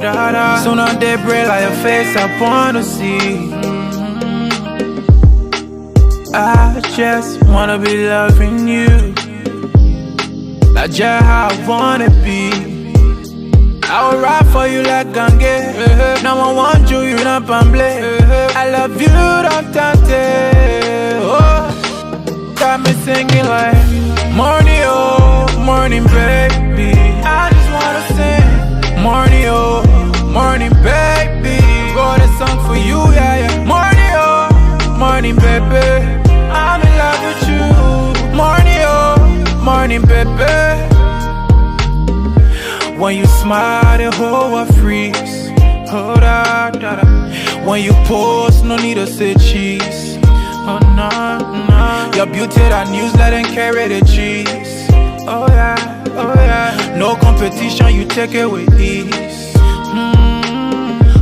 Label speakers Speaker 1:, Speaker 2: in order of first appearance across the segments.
Speaker 1: da da. Soon on daybreak, like your face, I wanna see. I just wanna be loving you, like just how I wanna be. I will ride for you like Gange. Now I want you, you not pamble. I love you, don't tante. Oh, got me singing like morning, oh, morning, baby. I just wanna sing morning, oh, morning, baby. Got a song for you, yeah, yeah. Morning, oh, morning, baby. I'm in love with you. Morning, oh, morning, baby. When you smile, the whole world freeze. Oh, da, da, da. When you pose, no need to say cheese. Oh, no, no. Your beauty, that newsletter and carry the cheese. Oh, yeah, oh, yeah. No competition, you take it with ease.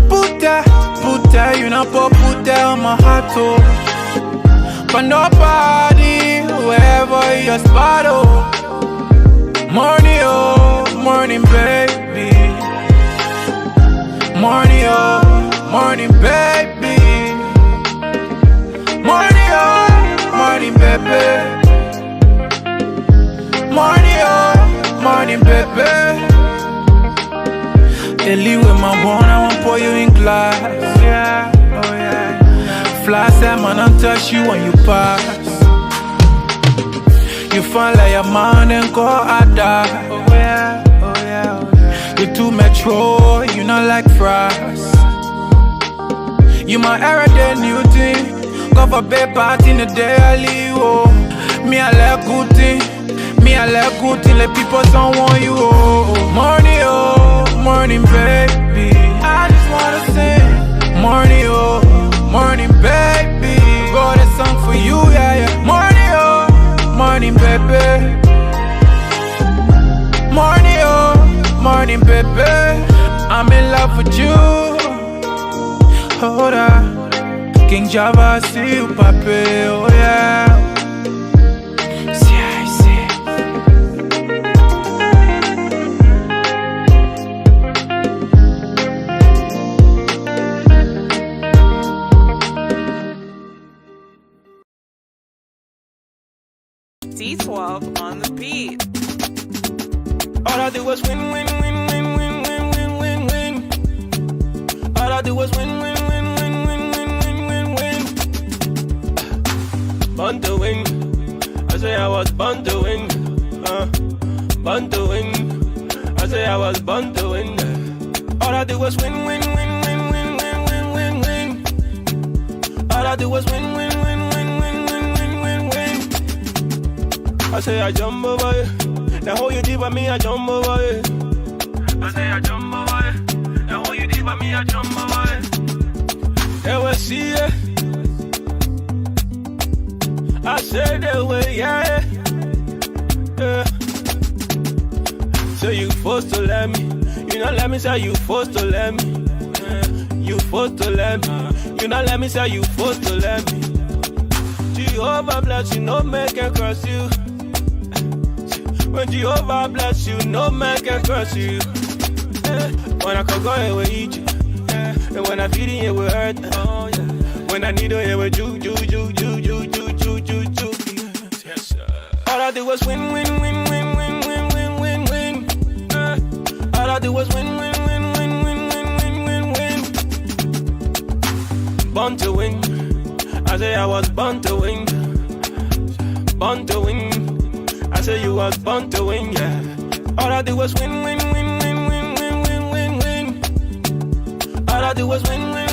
Speaker 1: Put that, you know, put that on my heart, oh. But nobody, wherever your spot, oh. Morning, oh, morning, baby. Morning, oh, morning, baby. Morning, oh, morning, baby. Morning, oh, morning, baby. Ellie with my bone, I won't pour you in glass. Yeah, oh yeah. Fly salmon and touch you when you pass. You fun like a man and go Ada. Oh yeah, oh yeah, oh yeah. You too metro, you not like fries. You my everyday new thing. Go for bed party in the daily, oh. Me I like good thing. Me I like good thing. Let people don't want you, oh. Morning, oh, morning, baby. I just wanna sing. Morning, oh, morning, baby. Got a song for you, yeah, yeah. Morning, oh, morning, baby. Morning, oh, morning, baby. I'm in love with you. Hold on, King Java, see you, papi. Oh yeah. See, I see.
Speaker 2: D12 on the beat.
Speaker 3: All I do is win, win, win, win, win, win, win, win, win. All I do is win, win, win, win, win, win, win, win, win. Born to win. I say I was born to win. Born to win. I say I was born to win. All I do is win, win, win, win, win, win, win, win, win. All I do is win, win, win, win, win, win, win, win, win. I say I jump over you. Now how you deep with me, I jump over it. I say I jump over it. Now how you deep with me, I jump over it. They will see it. I say they will, yeah, yeah. So you forced to let me. You not let me say you forced to let me. You forced to let me. You not let me say you forced to let me. Jehovah bless you, no man can curse you. When Jehovah bless you, no man can curse you. When I can go here with eat you. And when I feed it, it will hurt. Oh, yeah. When I need it, it will ju. Yes, sir. All I do is win, win, win, win, win, win, win, win, win. All I do is win, win, win, win, win, win, win, win. Born to win. I say I was born to win. Born to win. I say you was born to win, yeah. All I do is win, win, win, win, win, win, win, win, win. All I do is win, win.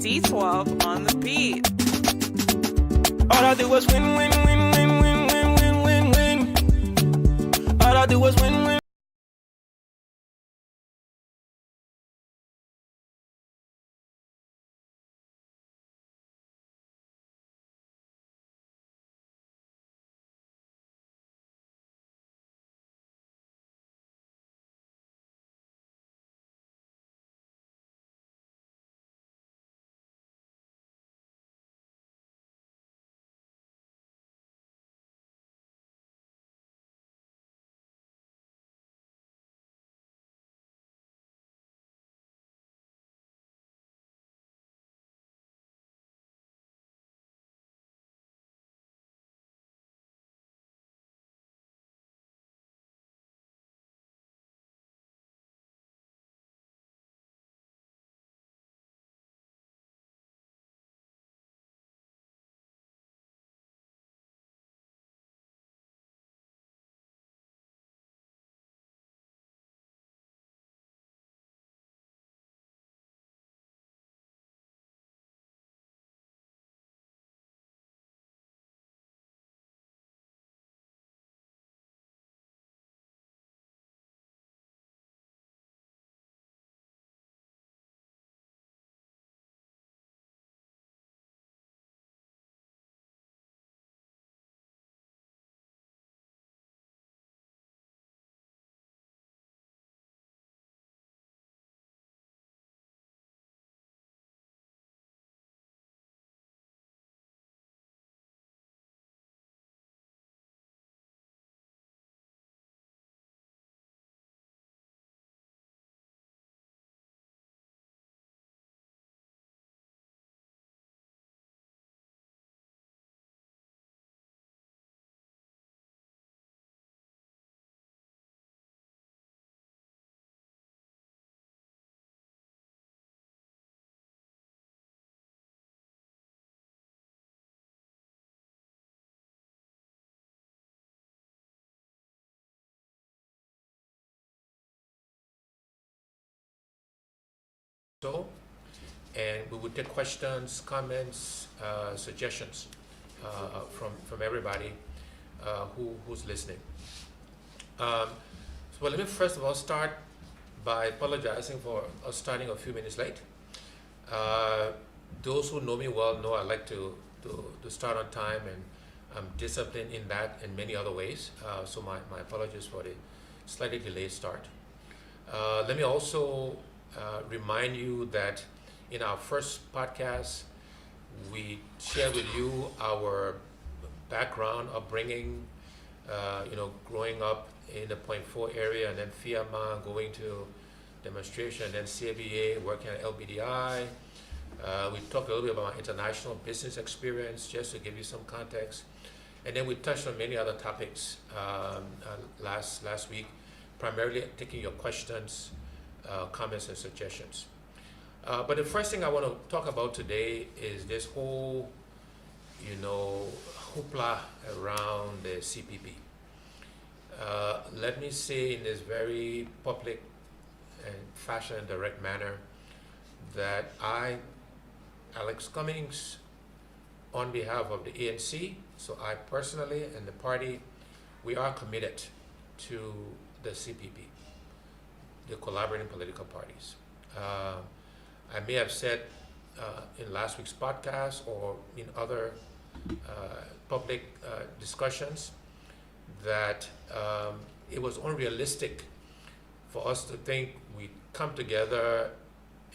Speaker 2: C12 on the beat.
Speaker 3: All I do was win, win, win, win, win, win, win, win, win. All I do was win, win.
Speaker 4: So, and we would take questions, comments, suggestions from everybody who's listening. So let me first of all start by apologizing for us starting a few minutes late. Those who know me well know I like to start on time, and I'm disciplined in that in many other ways. So my apologies for the slightly delayed start. Let me also remind you that in our first podcast, we shared with you our background, upbringing, growing up in the Point 4 area, and then FIAMA, going to demonstration, then CABA, working at LBDI. We talked a little bit about my international business experience, just to give you some context. And then we touched on many other topics last week, primarily taking your questions, comments, and suggestions. But the first thing I want to talk about today is this whole, hoopla around the CPP. Let me say in this very public and fashion and direct manner that I, Alex Cummings, on behalf of the ANC, so I personally and the party, we are committed to the CPP, the collaborating political parties. I may have said in last week's podcast or in other public discussions that it was unrealistic for us to think we'd come together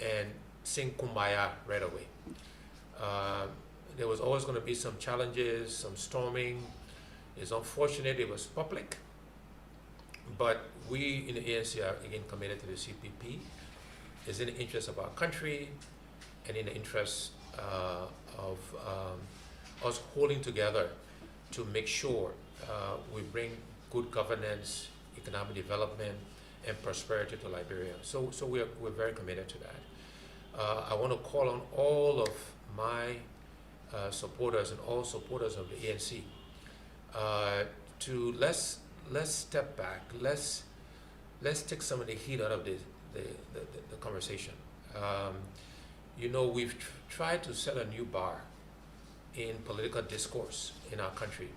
Speaker 4: and sing Kumbaya right away. There was always going to be some challenges, some storming. It's unfortunate it was public, but we in the ANC are again committed to the CPP. It's in the interest of our country and in the interest of us holding together to make sure we bring good governance, economic development, and prosperity to Liberia. So we're very committed to that. I want to call on all of my supporters and all supporters of the ANC to let's step back. Let's take some of the heat out of the conversation. we've tried to set a new bar in political discourse in our country.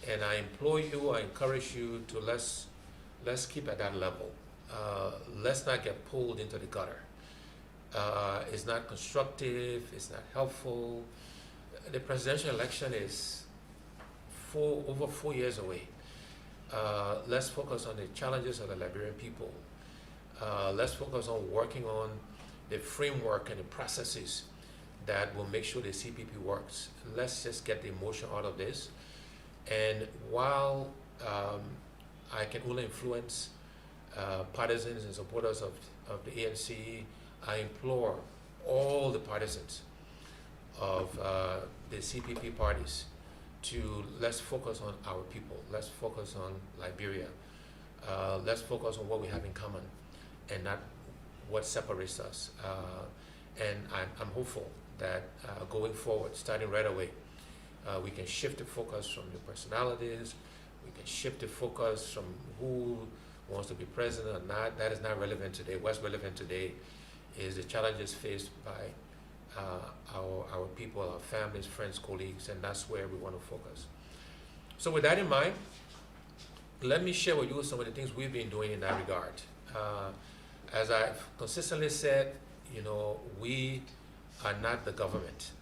Speaker 4: And I implore you, I encourage you to let's keep at that level. Let's not get pulled into the gutter. It's not constructive, it's not helpful. The presidential election is over 4 years away. Let's focus on the challenges of the Liberian people. Let's focus on working on the framework and the processes that will make sure the CPP works. Let's just get the emotion out of this. And while I can only influence partisans and supporters of the ANC, I implore all the partisans of the CPP parties to let's focus on our people. Let's focus on Liberia. Let's focus on what we have in common and not what separates us. And I'm hopeful that going forward, starting right away, we can shift the focus from the personalities, we can shift the focus from who wants to be president or not. That is not relevant today. What's relevant today is the challenges faced by our people, our families, friends, colleagues, and that's where we want to focus. So with that in mind, let me share with you some of the things we've been doing in that regard. As I've consistently said, we are not the government.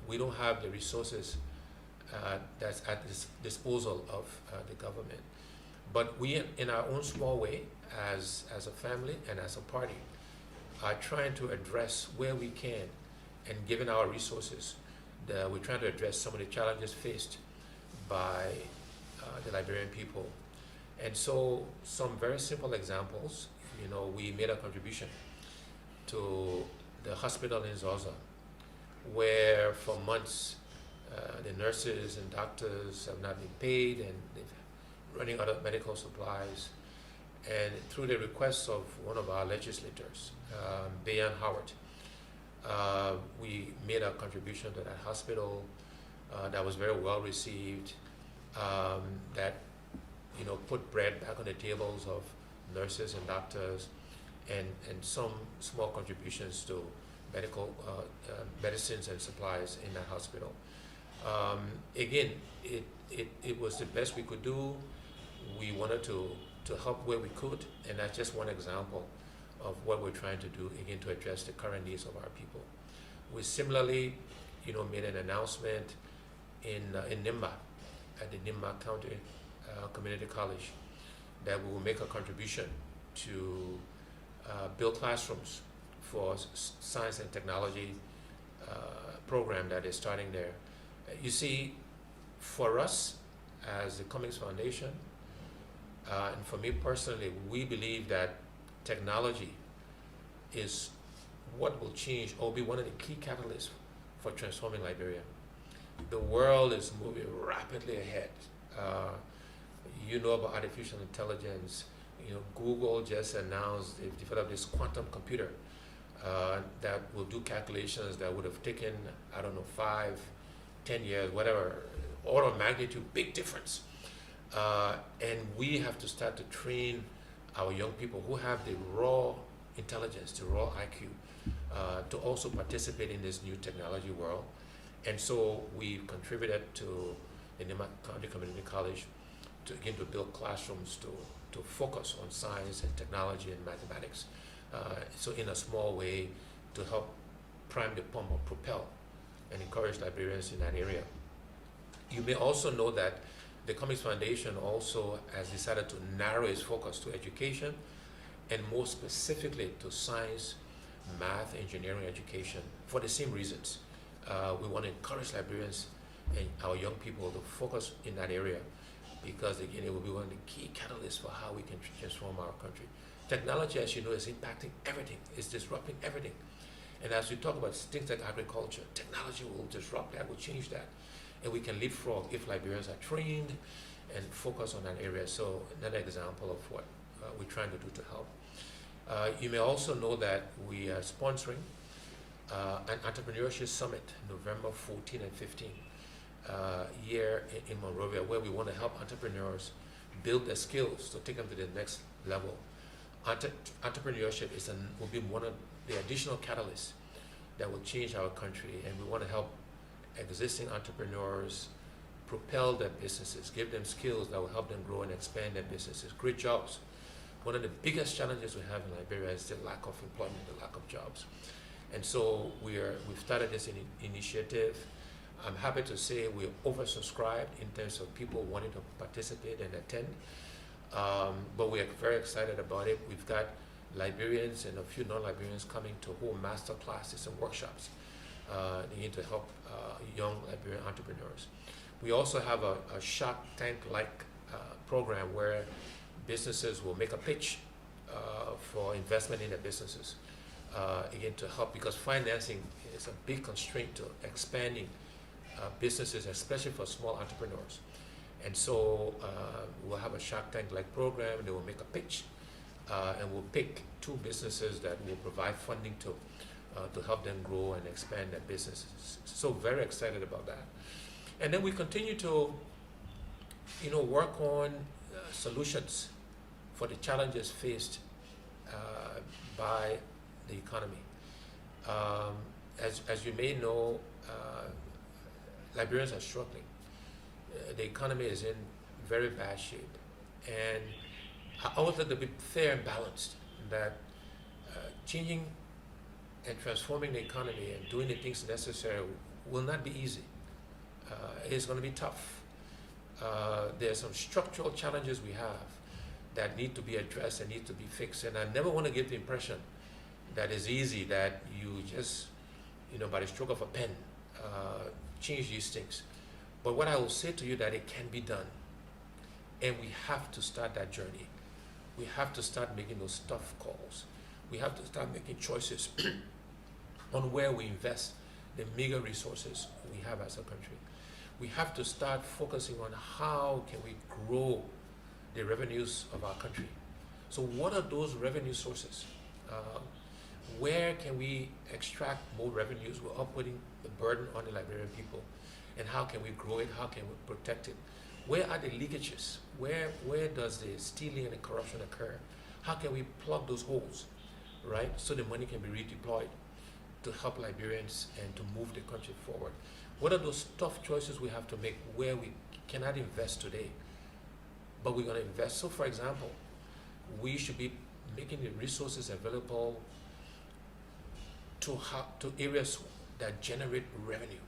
Speaker 4: We don't have the resources that's at the disposal of the government. But we, in our own small way, as a family and as a party, are trying to address where we can, and given our resources, we're trying to address some of the challenges faced by the Liberian people. And so some very simple examples, we made a contribution to the hospital in Zosa, where for months the nurses and doctors have not been paid and they're running out of medical supplies. And through the request of one of our legislators, Bayan Howard, we made a contribution to that hospital that was very well received, that put bread back on the tables of nurses and doctors, and some small contributions to medical medicines and supplies in that hospital. Again, it was the best we could do. We wanted to help where we could, and that's just one example of what we're trying to do, again, to address the current needs of our people. We similarly, made an announcement in Nimba, at the Nimba County Community College, that we will make a contribution to build classrooms for science and technology program that is starting there. You see, for us as the Cummings Foundation, and for me personally, we believe that technology is what will change or be one of the key catalysts for transforming Liberia. The world is moving rapidly ahead. About artificial intelligence. Google just announced they've developed this quantum computer that will do calculations that would have taken, 5, 10 years, whatever, order of magnitude, big difference. And we have to start to train our young people who have the raw intelligence, the raw IQ, to also participate in this new technology world. And so we contributed to the Nimba County Community College to build classrooms to focus on science and technology and mathematics. So in a small way, to help prime the pump or propel and encourage Liberians in that area. You may also know that the Cummings Foundation also has decided to narrow its focus to education, and more specifically to science, math, engineering education, for the same reasons. We want to encourage Liberians and our young people to focus in that area, because again, it will be one of the key catalysts for how we can transform our country. Technology, as you know, is impacting everything. It's disrupting everything. And as we talk about things like agriculture, technology will disrupt that, will change that. And we can leapfrog if Liberians are trained and focus on that area. So another example of what we're trying to do to help. You may also know that we are sponsoring an entrepreneurship summit, November 14 and 15, here in Monrovia, where we want to help entrepreneurs build their skills to take them to the next level. Entrepreneurship will be one of the additional catalysts that will change our country, and we want to help existing entrepreneurs propel their businesses, give them skills that will help them grow and expand their businesses, create jobs. One of the biggest challenges we have in Liberia is the lack of employment, the lack of jobs. And so we've started this initiative. I'm happy to say we're oversubscribed in terms of people wanting to participate and attend. But we are very excited about it. We've got Liberians and a few non-Liberians coming to hold master classes and workshops need to help young Liberian entrepreneurs. We also have a Shark Tank-like program where businesses will make a pitch for investment in their businesses, again to help, because financing is a big constraint to expanding businesses, especially for small entrepreneurs. And so we'll have a Shark Tank-like program. They will make a pitch, and we'll pick 2 businesses that will provide funding to help them grow and expand their businesses. So very excited about that. And then we continue to, work on solutions for the challenges faced by the economy. As you may know, Liberians are struggling. The economy is in very bad shape, and I always like to be fair and balanced, that changing and transforming the economy and doing the things necessary will not be easy. It's going to be tough. There are some structural challenges we have that need to be addressed and need to be fixed, and I never want to give the impression that it's easy, that you just, by the stroke of a pen, change these things. But what I will say to you, that it can be done, and we have to start that journey. We have to start making those tough calls. We have to start making choices on where we invest the meager resources we have as a country. We have to start focusing on how can we grow the revenues of our country. So what are those revenue sources? Where can we extract more revenues without putting the burden on the Liberian people? And how can we grow it? How can we protect it? Where are the leakages? Where does the stealing and the corruption occur? How can we plug those holes, right? So the money can be redeployed to help Liberians and to move the country forward. What are those tough choices we have to make where we cannot invest today, but we're going to invest? So for example, we should be making the resources available to areas that generate revenue.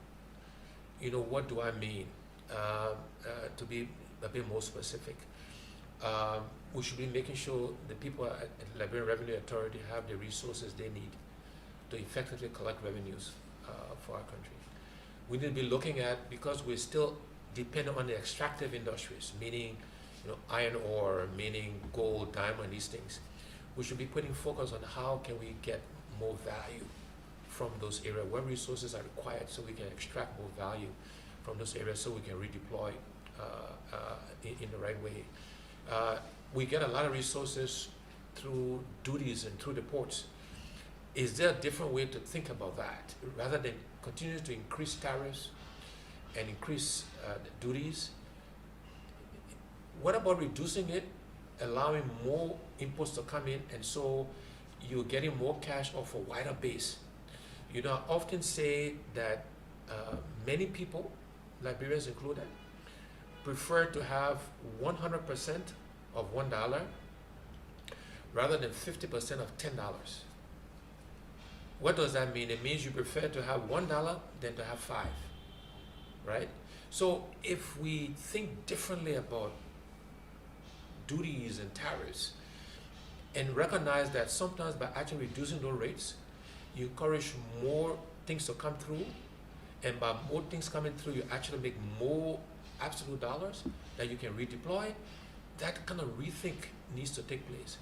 Speaker 4: What do I mean? To be a bit more specific, we should be making sure the people at the Liberian Revenue Authority have the resources they need to effectively collect revenues for our country. We need to be looking at, because we're still dependent on the extractive industries, meaning iron ore, meaning gold, diamond, these things. We should be putting focus on how can we get more value from those areas, where resources are required, so we can extract more value from those areas, so we can redeploy in the right way. We get a lot of resources through duties and through the ports. Is there a different way to think about that, rather than continue to increase tariffs and increase the duties? What about reducing it, allowing more inputs to come in, and so you're getting more cash off a wider base? I often say that many people, Liberians included, prefer to have 100% of $1 rather than 50% of $10. What does that mean? It means you prefer to have $1 than to have 5, right? So if we think differently about duties and tariffs, and recognize that sometimes by actually reducing those rates, you encourage more things to come through, and by more things coming through, you actually make more absolute dollars that you can redeploy. That kind of rethink needs to take place,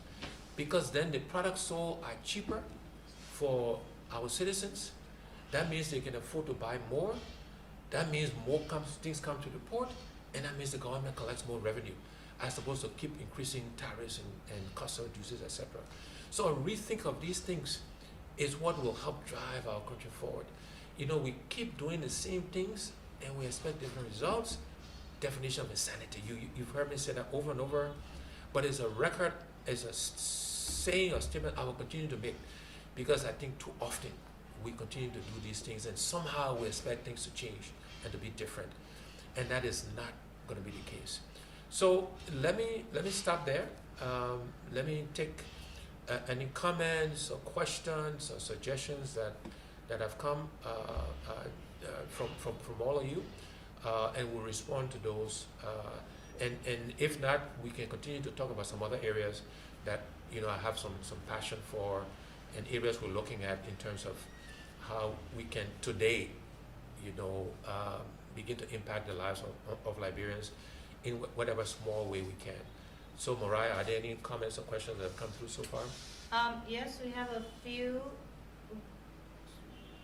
Speaker 4: because then the products sold are cheaper for our citizens. That means they can afford to buy more. That means more things come to the port, and that means the government collects more revenue, as opposed to keep increasing tariffs and customs duties, etc. So a rethink of these things is what will help drive our country forward. We keep doing the same things and we expect different results. Definition of insanity. You've heard me say that over and over, but it's a record, it's a saying or statement I will continue to make, because I think too often we continue to do these things, and somehow we expect things to change and to be different, and that is not going to be the case. So let me stop there. Let me take any comments or questions or suggestions that have come from all of you, and we'll respond to those. And if not, we can continue to talk about some other areas that I have some passion for, and areas we're looking at in terms of how we can today, begin to impact the lives of Liberians in whatever small way we can. So, Mariah, are there any comments or questions that have come through so far?
Speaker 5: Yes, we have a few.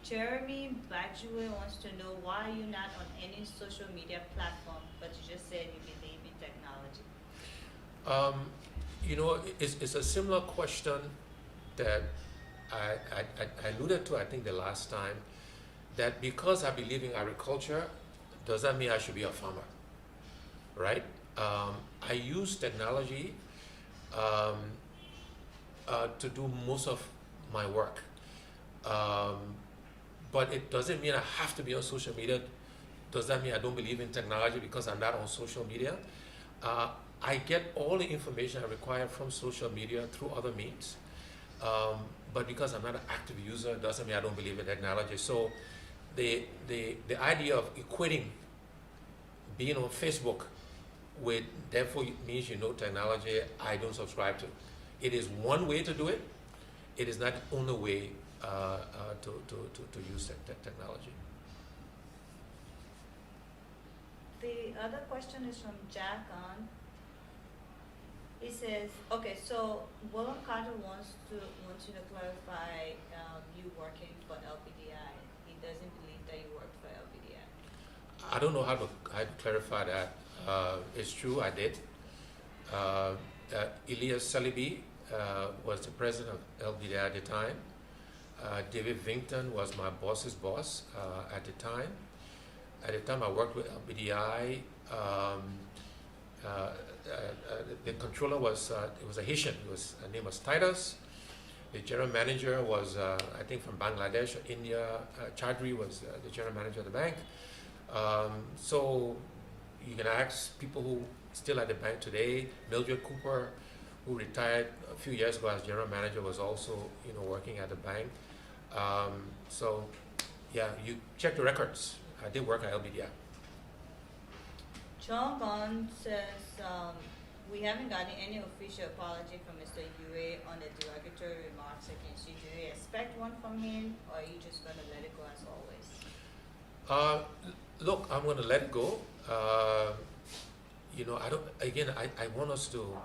Speaker 5: Jeremy Bajue wants to know why you're not on any social media platform, but you just said you believe in technology.
Speaker 4: It's a similar question that I alluded to, I think, the last time, that because I believe in agriculture, does that mean I should be a farmer, right? I use technology to do most of my work, but it doesn't mean I have to be on social media. Does that mean I don't believe in technology because I'm not on social media? I get all the information I require from social media through other means, but because I'm not an active user doesn't mean I don't believe in technology. So the idea of equating being on Facebook with therefore means technology, I don't subscribe to. It is one way to do it. It is not the only way to use technology.
Speaker 5: The other question is from Jack on. He says, okay, so Willem Carter wants you to clarify you working for LBDI. He doesn't believe that you worked for LBDI.
Speaker 4: I don't know how to clarify that. It's true, I did. Elias Salibi was the president of LBDI at the time. David Vington was my boss's boss at the time. At the time I worked with LBDI, the controller was a Haitian. His name was Titus. The general manager was I think from Bangladesh or India. Chaudhry was the general manager of the bank. So you can ask people who still at the bank today. Mildred Cooper, who retired a few years ago as general manager, was also working at the bank. So yeah, you check the records. I did work at LBDI.
Speaker 5: John Bond says, we haven't gotten any official apology from Mr. Yue on the derogatory remarks against you. Do you expect one from him, or are you just going to let it go as always?
Speaker 4: Look, I'm going to let it go. I want us to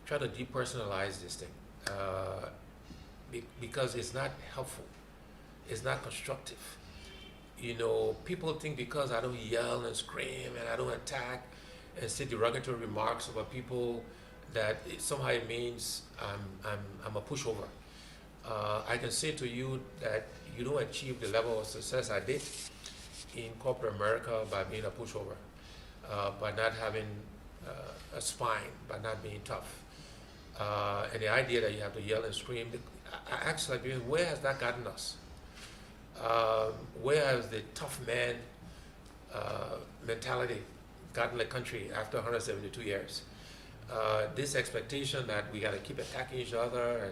Speaker 4: try to depersonalize this thing because it's not helpful. It's not constructive. People think because I don't yell and scream and I don't attack and say derogatory remarks about people that somehow it means I'm a pushover. I can say to you that you don't achieve the level of success I did in corporate America by being a pushover, by not having a spine, by not being tough. And the idea that you have to yell and scream, I ask Liberians, where has that gotten us? Where has the tough man mentality gotten the country after 172 years? This expectation that we got to keep attacking each other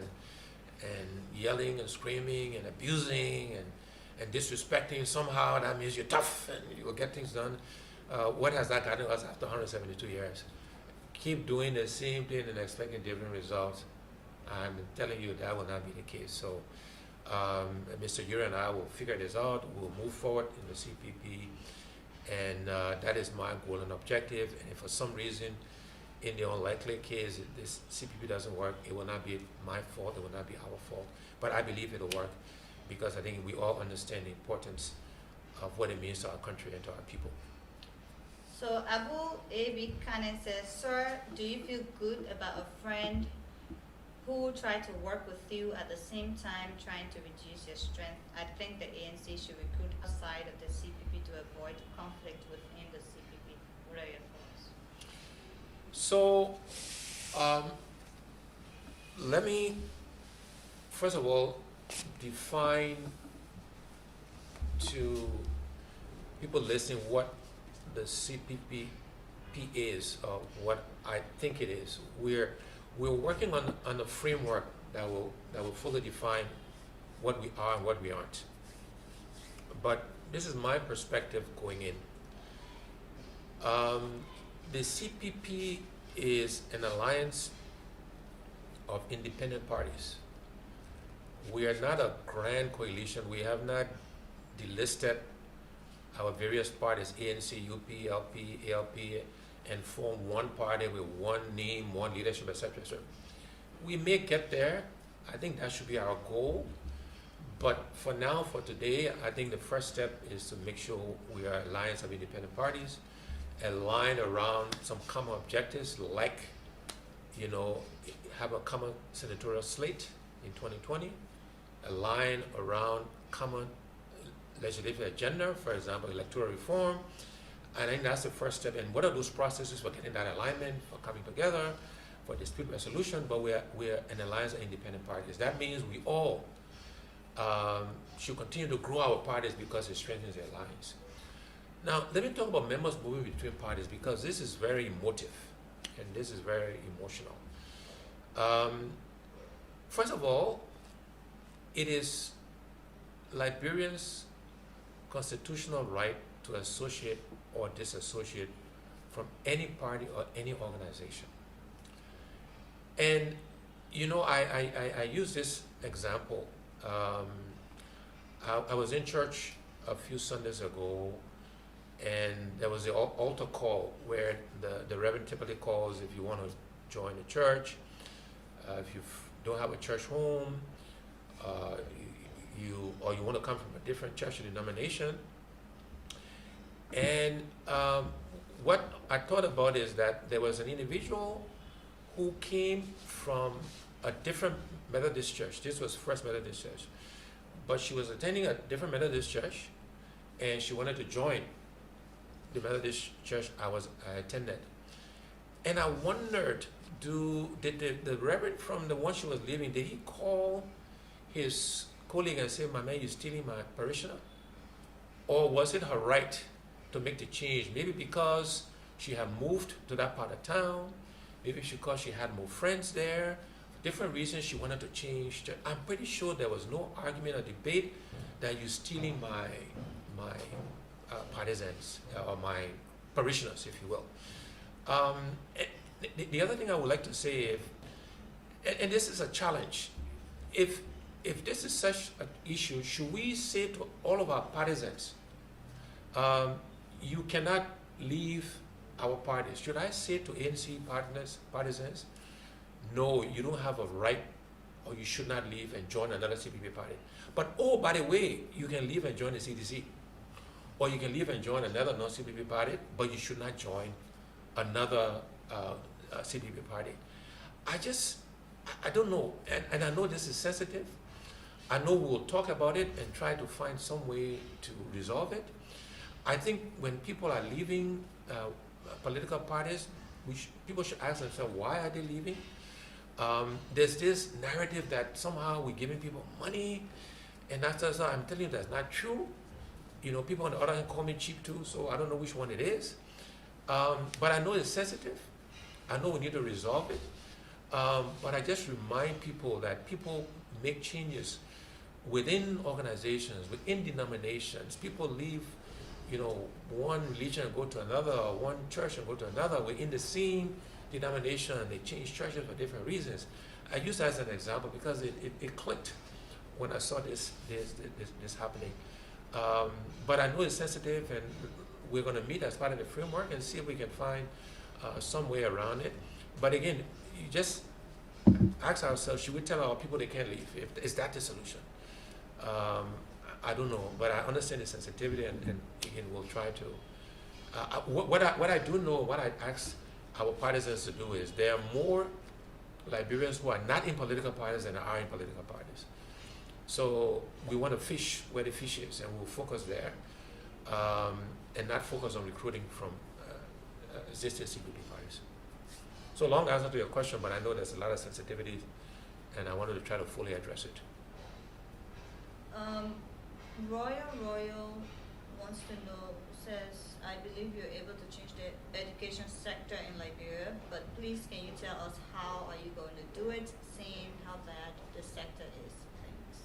Speaker 4: and yelling and screaming and abusing and disrespecting, somehow that means you're tough and you will get things done. What has that gotten us after 172 years? Keep doing the same thing and expecting different results. I'm telling you that will not be the case. So Mr. Yuri and I will figure this out. We'll move forward in the CPP, and that is my goal and objective. And if for some reason, in the unlikely case, this CPP doesn't work, it will not be my fault, it will not be our fault. But I believe it'll work because I think we all understand the importance of what it means to our country and to our people.
Speaker 5: So Abu A.B. Kanen says, sir, do you feel good about a friend who tried to work with you at the same time trying to reduce your strength? I think the ANC should recruit outside of the CPP to avoid conflict within the CPP. What are your thoughts?
Speaker 4: So let me, first of all, define to people listening what the CPP is, or what I think it is. We're working on a framework that will fully define what we are and what we aren't. But this is my perspective going in. The CPP is an alliance of independent parties. We are not a grand coalition. We have not delisted our various parties, ANC, UP, LP, ALP, and form one party with one name, one leadership, etc., etc. We may get there. I think that should be our goal. But for now, for today, I think the first step is to make sure we are an alliance of independent parties, aligned around some common objectives, like, have a common senatorial slate in 2020, align around common legislative agenda, for example, electoral reform. I think that's the first step. And what are those processes for getting that alignment, for coming together, for dispute resolution? But we're an alliance of independent parties. That means we all should continue to grow our parties because it strengthens the alliance. Now, let me talk about members moving between parties, because this is very emotive and this is very emotional. First of all, it is Liberians' constitutional right to associate or disassociate from any party or any organization. And I use this example. I was in church a few Sundays ago, and there was the altar call where the reverend typically calls if you want to join the church, if you don't have a church home, you want to come from a different church or denomination. And what I thought about is that there was an individual who came from a different Methodist church. This was First Methodist Church. But she was attending a different Methodist church, and she wanted to join the Methodist church I attended. And I wondered, did the reverend from the one she was leaving, did he call his colleague and say, "My man, you're stealing my parishioner"? Or was it her right to make the change? Maybe because she had moved to that part of town, maybe because she had more friends there. For different reasons, she wanted to change. I'm pretty sure there was no argument or debate that you're stealing my partisans or my parishioners, if you will. The other thing I would like to say, and this is a challenge, if this is such an issue, should we say to all of our partisans, you cannot leave our parties? Should I say to ANC partisans, no, you don't have a right, or you should not leave and join another CPP party? But oh, by the way, you can leave and join the CDC, or you can leave and join another non-CPP party, but you should not join another CPP party. I don't know, and I know this is sensitive. I know we'll talk about it and try to find some way to resolve it. I think when people are leaving political parties, people should ask themselves, why are they leaving? There's this narrative that somehow we're giving people money, and that's I'm telling you that's not true. People on the other hand call me cheap too, so I don't know which one it is. But I know it's sensitive. I know we need to resolve it. But I just remind people that people make changes within organizations, within denominations. People leave, one religion and go to another, or one church and go to another. We're in the same denomination, and they change churches for different reasons. I use that as an example because it clicked when I saw this happening. But I know it's sensitive, and we're going to meet as part of the framework and see if we can find some way around it. But again, you just ask ourselves, should we tell our people they can't leave? Is that the solution? I don't know, but I understand the sensitivity, and again, we'll try to. What I do know, what I ask our partisans to do is, there are more Liberians who are not in political parties than are in political parties. So we want to fish where the fish is, and we'll focus there, and not focus on recruiting from existing CPP parties. So long answer to your question, but I know there's a lot of sensitivity, and I wanted to try to fully address it.
Speaker 5: Royal wants to know, says, I believe you're able to change the education sector in Liberia, but please can you tell us how are you going to do it, seeing how bad the sector is? Thanks.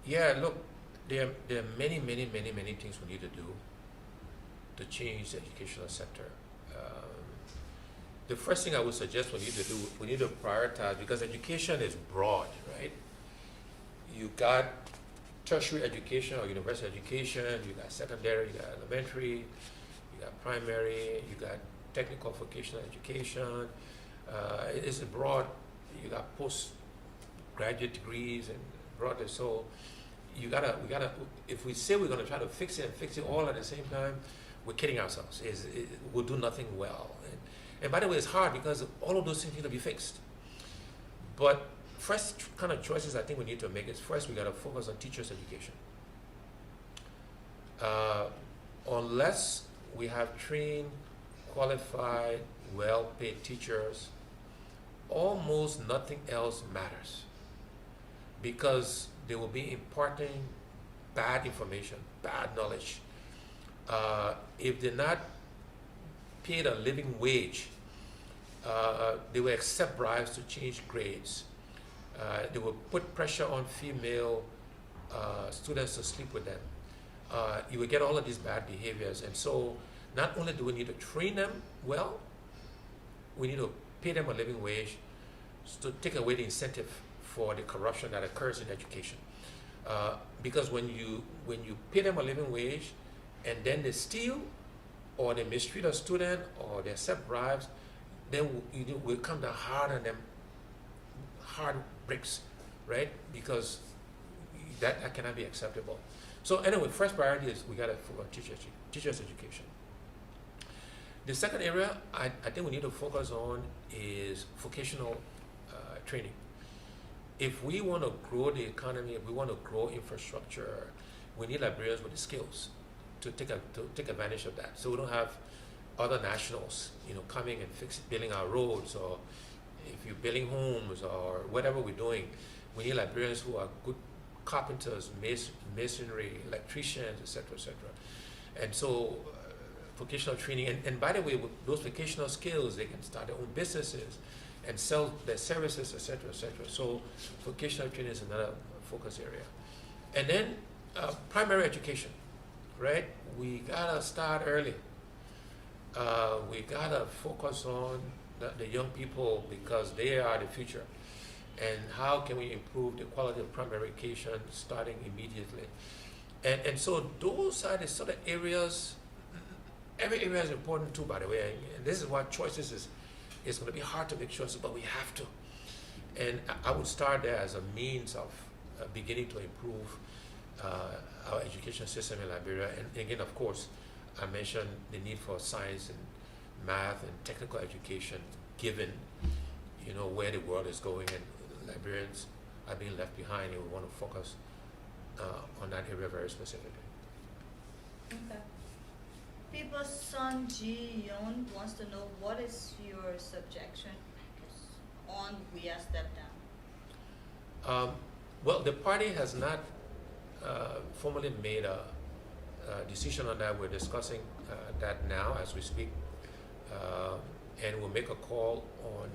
Speaker 4: Yeah, look, there are many things we need to do to change the educational sector. The first thing I would suggest we need to do, we need to prioritize, because education is broad, right? You got tertiary education or university education, you got secondary, you got elementary, you got primary, you got technical vocational education. It's broad. You got postgraduate degrees and broader. So we gotta. If we say we're gonna try to fix it all at the same time, we're kidding ourselves. We'll do nothing well. And by the way, it's hard because all of those things need to be fixed. But first kind of choices I think we need to make is, first we got to focus on teachers' education. Unless we have trained, qualified, well-paid teachers, almost nothing else matters, because they will be imparting bad information, bad knowledge. If they're not paid a living wage, they will accept bribes to change grades. They will put pressure on female students to sleep with them. You will get all of these bad behaviors. And so not only do we need to train them well, we need to pay them a living wage to take away the incentive for the corruption that occurs in education. Because when you pay them a living wage and then they steal or they mistreat a student or they accept bribes, then will come down hard on them, hard bricks, right? Because that cannot be acceptable. So anyway, first priority is we got to focus on teachers' education. The second area I think we need to focus on is vocational training. If we want to grow the economy, if we want to grow infrastructure, we need Liberians with the skills to take advantage of that. So we don't have other nationals, coming and building our roads, or if you're building homes or whatever we're doing, we need Liberians who are good carpenters, masonry, electricians, etc. And so vocational training, and by the way, with those vocational skills, they can start their own businesses and sell their services, etc. So vocational training is another focus area. And then primary education, right? We gotta start early. We gotta focus on the young people, because they are the future. And how can we improve the quality of primary education starting immediately? And so those are the sort of areas. Every area is important too, by the way. And this is why choices it's going to be hard to make choices, but we have to. And I would start there as a means of beginning to improve our education system in Liberia. And again, of course, I mentioned the need for science and math and technical education, given where the world is going, and Liberians are being left behind, and we want to focus on that area very specifically.
Speaker 5: Okay. People's son Ji Yoon wants to know, what is your subjection on We Are Step Down?
Speaker 4: Well, the party has not formally made a decision on that. We're discussing that now as we speak, and we'll make a call on